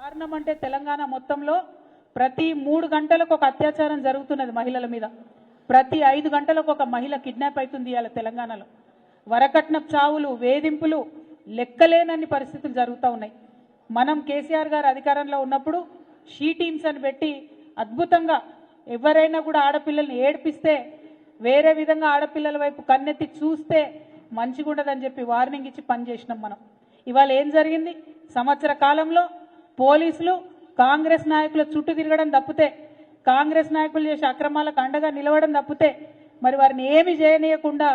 దారుణం అంటే తెలంగాణ మొత్తంలో ప్రతి 3 గంటలకు ఒక అత్యాచారం జరుగుతున్నది మహిళల మీద. ప్రతి 5 గంటలకు ఒక మహిళ కిడ్నాప్ అవుతుంది ఇవాళ తెలంగాణలో. వరకట్నపు చావులు, వేధింపులు లెక్కలేనన్ని పరిస్థితులు జరుగుతూ ఉన్నాయి. మనం కేసీఆర్ గారు అధికారంలో ఉన్నప్పుడు షీ టీమ్స్ అని పెట్టి అద్భుతంగా ఎవరైనా కూడా ఆడపిల్లల్ని ఏడిపిస్తే వేరే విధంగా ఆడపిల్లల వైపు కన్నెత్తి చూస్తే మంచిగా ఉండదని చెప్పి వార్నింగ్ ఇచ్చి పనిచేసినాం మనం. ఇవాళ ఏం జరిగింది? సంవత్సర కాలంలో పోలీసులు కాంగ్రెస్ నాయకుల చుట్టూ తిరగడం తప్పితే, కాంగ్రెస్ నాయకులు చేసే అక్రమాలకు అండగా నిలవడం తప్పితే మరి వారిని ఏమి చేయనీయకుండా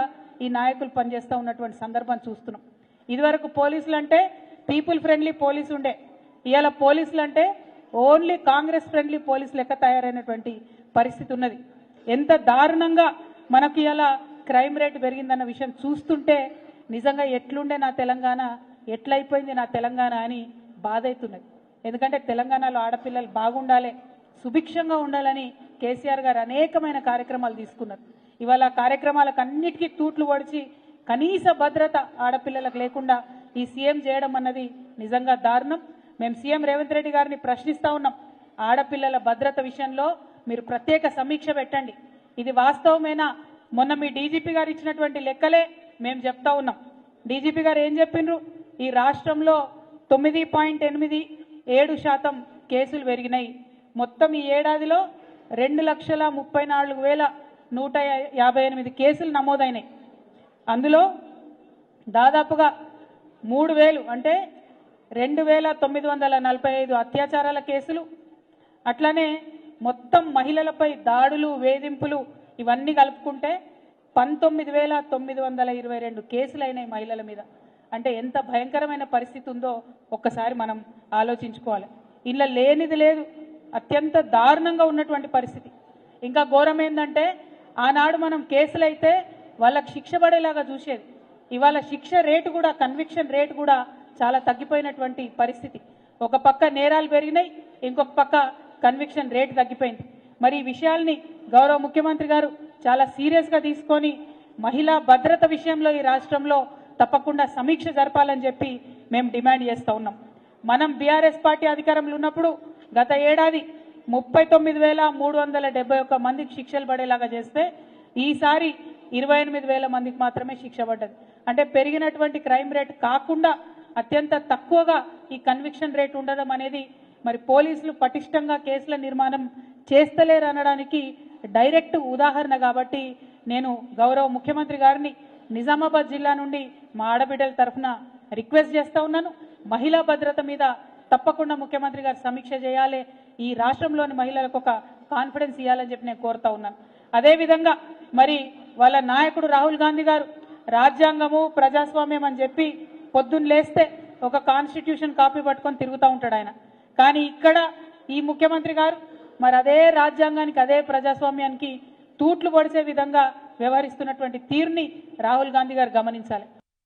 ఈ నాయకులు పనిచేస్తూ ఉన్నటువంటి సందర్భం చూస్తున్నాం. ఇదివరకు పోలీసులు అంటే పీపుల్ ఫ్రెండ్లీ పోలీసు ఉండే, ఇవాళ పోలీసులు అంటే ఓన్లీ కాంగ్రెస్ ఫ్రెండ్లీ పోలీసు లెక్క తయారైనటువంటి పరిస్థితి ఉన్నది. ఎంత దారుణంగా మనకి ఇలా క్రైమ్ రేట్ పెరిగిందన్న విషయం చూస్తుంటే నిజంగా ఎట్లుండే నా తెలంగాణ, ఎట్లయిపోయింది నా తెలంగాణ అని బాధ అవుతున్నది. ఎందుకంటే తెలంగాణలో ఆడపిల్లలు బాగుండాలి, సుభిక్షంగా ఉండాలని కేసీఆర్ గారు అనేకమైన కార్యక్రమాలు తీసుకున్నారు. ఇవాళ కార్యక్రమాలకు అన్నిటికీ తూట్లు పొడిచి కనీస భద్రత ఆడపిల్లలకు లేకుండా ఈ సీఎం చేయడం అన్నది నిజంగా దారుణం. మేము సీఎం రేవంత్ రెడ్డి గారిని ప్రశ్నిస్తూ ఉన్నాం, ఆడపిల్లల భద్రత విషయంలో మీరు ప్రత్యేక సమీక్ష పెట్టండి. ఇది వాస్తవమేనా? మొన్న మీ డీజీపీ గారు ఇచ్చినటువంటి లెక్కలే మేము చెప్తా ఉన్నాం. డీజీపీ గారు ఏం చెప్పిండ్రు? ఈ రాష్ట్రంలో 9.87% కేసులు పెరిగినాయి. మొత్తం ఈ ఏడాదిలో 2,34,158 కేసులు నమోదైనాయి. అందులో దాదాపుగా 3,000 అంటే 2,945 అత్యాచారాల కేసులు, అట్లనే మొత్తం మహిళలపై దాడులు, వేధింపులు ఇవన్నీ కలుపుకుంటే 19,922 కేసులు అయినాయి మహిళల మీద. అంటే ఎంత భయంకరమైన పరిస్థితి ఉందో ఒక్కసారి మనం ఆలోచించుకోవాలి. ఇలా లేనిది లేదు, అత్యంత దారుణంగా ఉన్నటువంటి పరిస్థితి. ఇంకా ఘోరం ఏంటంటే ఆనాడు మనం కేసులైతే వాళ్ళకి శిక్ష పడేలాగా చూసేది. ఇవాళ శిక్ష రేటు కూడా, కన్విక్షన్ రేటు కూడా చాలా తగ్గిపోయినటువంటి పరిస్థితి. ఒక పక్క నేరాలు పెరిగినాయి, ఇంకొక పక్క కన్విక్షన్ రేటు తగ్గిపోయింది. మరి ఈ విషయాల్ని గౌరవ ముఖ్యమంత్రి గారు చాలా సీరియస్గా తీసుకొని మహిళా భద్రత విషయంలో ఈ రాష్ట్రంలో తప్పకుండా సమీక్ష జరపాలని చెప్పి మేము డిమాండ్ చేస్తూ ఉన్నాం. మనం బీఆర్ఎస్ పార్టీ అధికారంలో ఉన్నప్పుడు గత ఏడాది 39,371 మందికి శిక్షలు పడేలాగా చేస్తే ఈసారి 28,000 మందికి మాత్రమే శిక్ష పడ్డది. అంటే పెరిగినటువంటి క్రైమ్ రేట్ కాకుండా అత్యంత తక్కువగా ఈ కన్విక్షన్ రేట్ ఉండడం అనేది మరి పోలీసులు పటిష్టంగా కేసుల నిర్మాణం చేస్తలేరు అనడానికి డైరెక్ట్ ఉదాహరణ. కాబట్టి నేను గౌరవ ముఖ్యమంత్రి గారిని నిజామాబాద్ జిల్లా నుండి మా ఆడబిడ్డల తరఫున రిక్వెస్ట్ చేస్తూ ఉన్నాను, మహిళా భద్రత మీద తప్పకుండా ముఖ్యమంత్రి గారు సమీక్ష చేయాలి, ఈ రాష్ట్రంలోని మహిళలకు ఒక కాన్ఫిడెన్స్ ఇవ్వాలని చెప్పి నేను కోరుతా ఉన్నాను. అదేవిధంగా మరి వాళ్ళ నాయకుడు రాహుల్ గాంధీ గారు రాజ్యాంగము, ప్రజాస్వామ్యం అని చెప్పి పొద్దున్న లేస్తే ఒక కాన్స్టిట్యూషన్ కాపీ పట్టుకొని తిరుగుతూ ఉంటాడు ఆయన. కానీ ఇక్కడ ఈ ముఖ్యమంత్రి గారు మరి అదే రాజ్యాంగానికి, అదే ప్రజాస్వామ్యానికి తూట్లు పొడిచే విధంగా వ్యవహరిస్తున్నటువంటి తీరుని రాహుల్ గాంధీ గారు గమనించాలి.